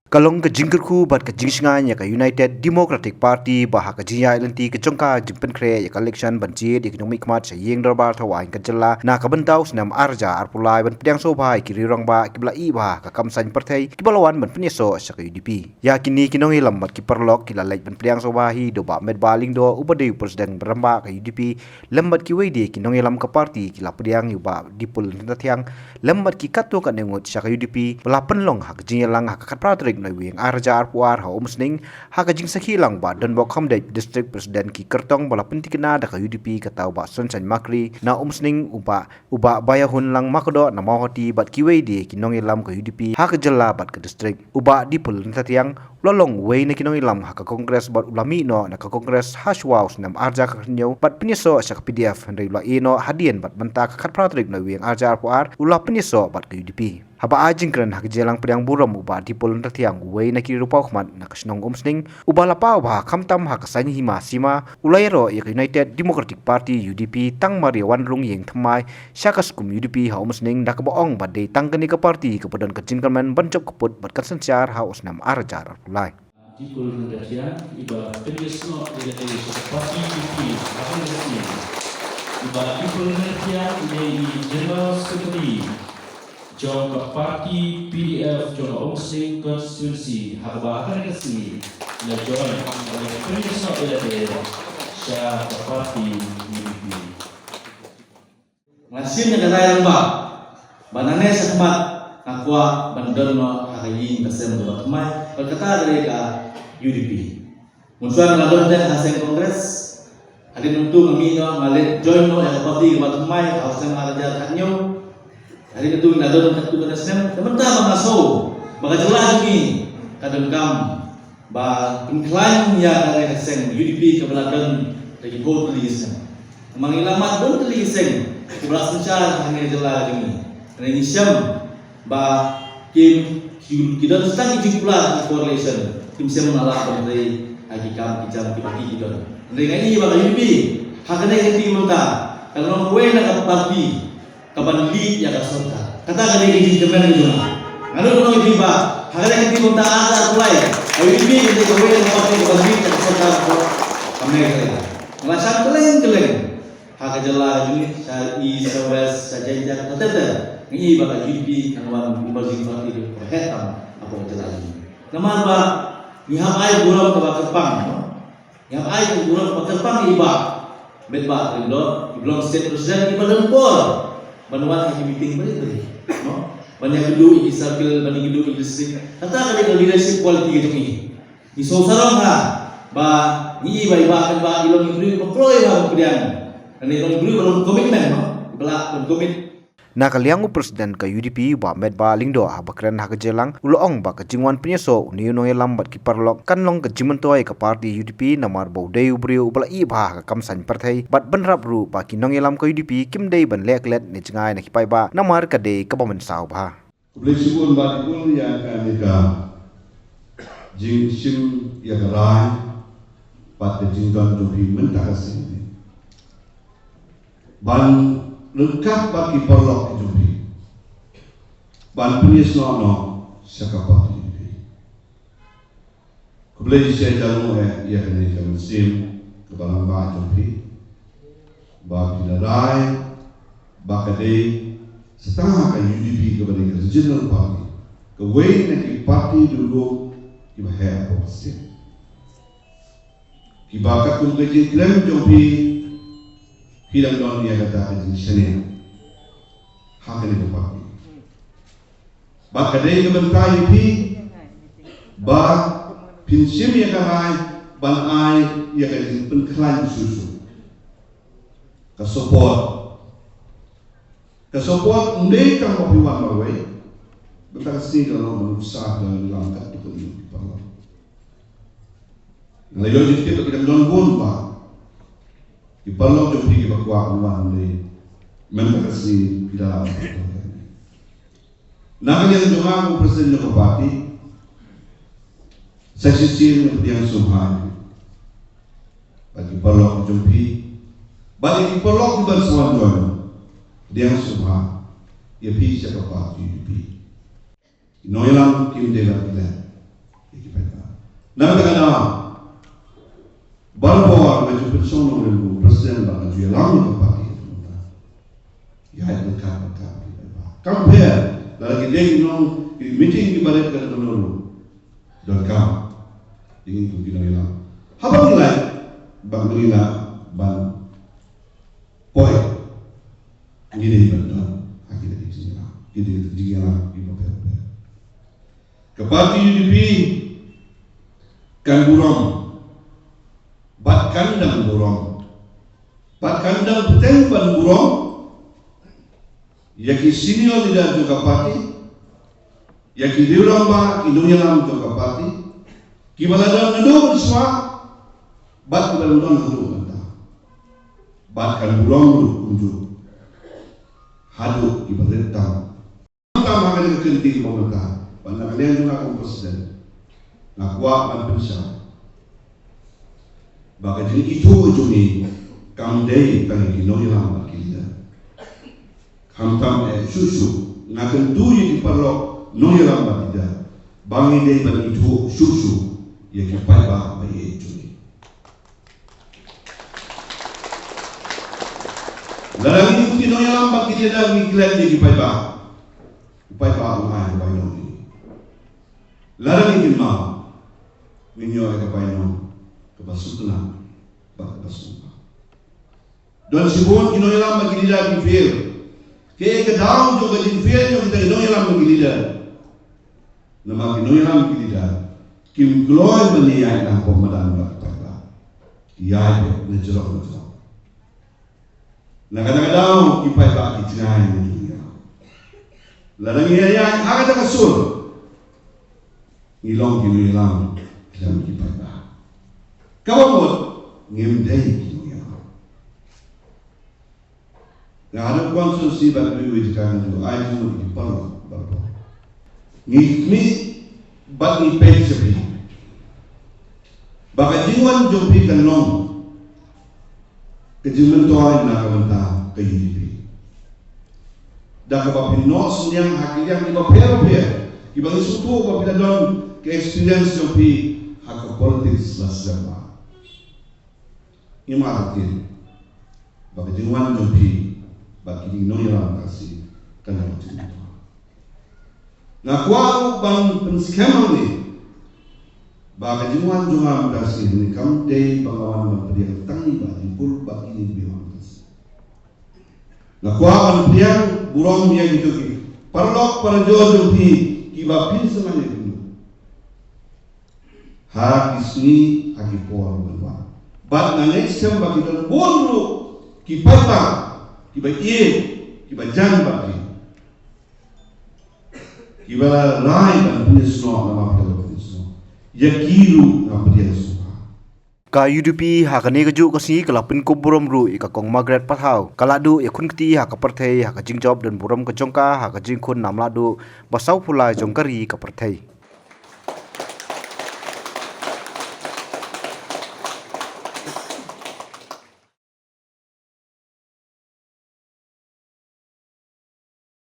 Kalong ke jingkerku bat ke jingsingan ya ke United Democratic Party bah ke jiya ilenti ke jongka jimpen kre ya ke election banjir ekonomi kmat sayeng darbar thawain ke jela na ka bentau senam arja arpulai ban pedang sobai kiri rong ba kibla i bah ka kamsan perthai kibalawan ban penyeso sa ke UDP ya kini kinong ilam bat ki perlok kila lek ban pedang sobahi do ba med baling do ubade presiden beramba ke UDP lembat ki weide kinong ilam ke parti kila pedang yuba dipul ndathiang lembat ki katto ka nengut sa ke UDP bela penlong hak jingelang hak kat pratrik na wing arja arpuar ha umsning hak jing sakhilang ba dan bok hamdai district president ki kertong bala pentikna da ka UDP katau ba sunsan makri na umsning uba bayahun lang makodo na mahoti bat ki weide kinong ilam ka UDP hak jela bat ka district uba dipul ntathiang lolong wei na kinong ilam hak kongres bat ulami no na ka kongres hashwaus nam arja ka nyo bat penyeso sa PDF hendai la ino hadien bat benta ka kat pratrik na wing arja arpuar ula penyeso bat ka UDP haba ajing kren hak jelang pedang buram uba dipul ntathiang wei na kiri rupa khmat na kasnong umsning uba lapau ba khamtam hak sani hima sima ulairo yak United Democratic Party UDP tang mari wan rung yeng thamai syakas kum UDP ha umsning dak boong bat dei tang kani ka parti kepadan ka jingkamen bancok keput bat kansensyar ha usnam arjar pulai dipul ntathiang iba penyeso ila parti UDP akan resmi iba dipul ntathiang ila general secretary Jom ke parti PDF Jom Omsing Konstitusi Haba akan resmi na join oleh penyesuaian daerah Syah ke parti UDP. Masih negara lembak, banane sakmat akwa bandono hakayin kasem buat mai berkata dari ke UDP. Musuhan ladon dan hasil kongres hadin untuk memino malit join no yang parti buat mai hasil araja kanyo. Hari itu nadon kat tu nasem teman-teman masuk baga jelas ni kadang kam ba incline ya dari sen UDP ke belakang dari vote list mangilamat don list sen ke belakang cara hanya jelas ni ini syam ba kim kita sedang jumlah coalition kim sem menolak dari agi kam kijam kibagi don dengan ini baga UDP hakane hati muta kalau we nak parti kapan lead ya kasota kata kali ini kemen itu ngalo no diba hagala hindi mo taasa kulay ay ini hindi ko wala na pati kapan lead ya kasota ko kami kaya ngalasan keleng hagajala juni sa isawes sa jaya katata ngi ba UDP kanwan emerging party di perhetam apa jalan naman ba ni hamay buram ka bakapang ni hamay buram bakapang iba bedba rindo iblong state president iba lempor manuat yang meeting beri, no? Banyak gedung di circle, banyak gedung di district. Kata kali leadership quality gitu ni. Di sosarong ha, ba ni iba kan ilong ibru employ ha kemudian. Dan ilong ibru belum komitmen, no? Belak komit. na kaliangu presiden ke UDP ba med ba lingdo ha bakren ha kejelang uloong ba kejingwan penyeso ni no lambat ki parlok kan long ke jimentoi ke parti UDP namar bo dei ubriu bala i ba ka kamsan partai bat benrap ru ba ki nong lam ke UDP kim dei ban leklet ni jingai na ki pai ba namar ka dei ka bamen sau ba Kublisibun ba kul ya ka ni ka jing sim ya rai bat de jingdan do bi mentakasi ban lengkap bagi perlok itu ban punis no sakapat ini kebetulan saya jalan ya ini kami sim kebalang bah jumpi bah kidarai bah kadai setengah kan UDP kepada regional party keway nak parti dulu kibahaya apa pasti kibakat kumkaji klaim jumpi hilang don dia kata di sini hak ini bupati bakadai ke bentai pi ba pinsim ya kahai ban ai ya kan penklan susu ka support ndai kan kopi wan mawai betul sih kalau manusia dan langkat itu di parlo ngalai kita kita don pun ba di parlo jo pergi bakwa uman ni mentasi dalam nak yang jemaah presiden jo parti seksi yang sumhai bagi parlo jo pergi bagi parlo ban suan jo dia sumha ia pi siapa parti pi noilang kim de la iki pai ba na ta kana balbo ma ju person no le president ba ju lang ko parti ya itu kan compare lagi dia nong meeting di balik kan nong dan kam ingin tu kita hilang apa nilai bang nilai bang poi ini betul akhirnya di sini lah ini dia lah di bawah ke parti UDP kan burung bat kandang burung bat kandang peteng ban burung yaki senior leader juga parti, yaki diorang ba kidunya lam juga parti, kibaladam nado semua, bat kibaladam nado kata, bat kan burung unjuk, hadu kibaladam, kita makan kekenting pemerintah, pada kalian juga komposen, nak kuat manpensa, bagai jenis itu ni, kamdei kali kidunya lam kita. Hamtam susu ngakan tuju di parlok noya lamba tidak bangi dei ban itu susu ya kipai bah bayi itu larang itu noya lamba kita dah miklat di kipai bah umai kipai nong larang itu mah minyo kipai nong kebasukna bah kebasukna don sibon kinoya lamba kita dah kifir ke dalam juga di film kita ino yang menggilida, nama ino yang menggilida, kim glory beniai nang pemadam berkata, ia itu nejrok. Nah kadang-kadang kipai baki jenai dunia, ladang ia agak kasur, ngilong ino yang dalam kipai bah, kau buat ngemdei. Nah, ada konsumsi bagi wujudkan itu, air semua diperlukan berapa. Ni bagi pensiun, bagi jiwan jompi kanong, kejiman tuan nak mentah kehidupan. Dah kebapi nos yang hakikatnya kita per, kita suatu kebapi dalam ke experience jompi hak politik selama. Ini maksudnya bagi jiwan jompi bagi di noya kasih kena macam itu. Nah, kuat bang penskema ni, bagi jiwan juga kasih ni kam day bangawan berperiang tangi bagi pul bagi ni biang kasih. Nah, kuat berperiang burung dia gitu ki, perlok perjodoh ki kibapin semuanya itu. Hak isni haki kuat berbuat. Bat na next time bagi dalam bolu kipata. Kiba kiba jan bagi, kiba rai dan punya semua nama kita punya semua, ya kiru nama dia semua. Ka UDP hakane keju kasi kelapin ko burom ru ika kong Margaret Pathau kaladu yakun kti haka perthei haka jingjob dan burom ke jongka haka jingkun namladu basau pulai jongkari ka perthei.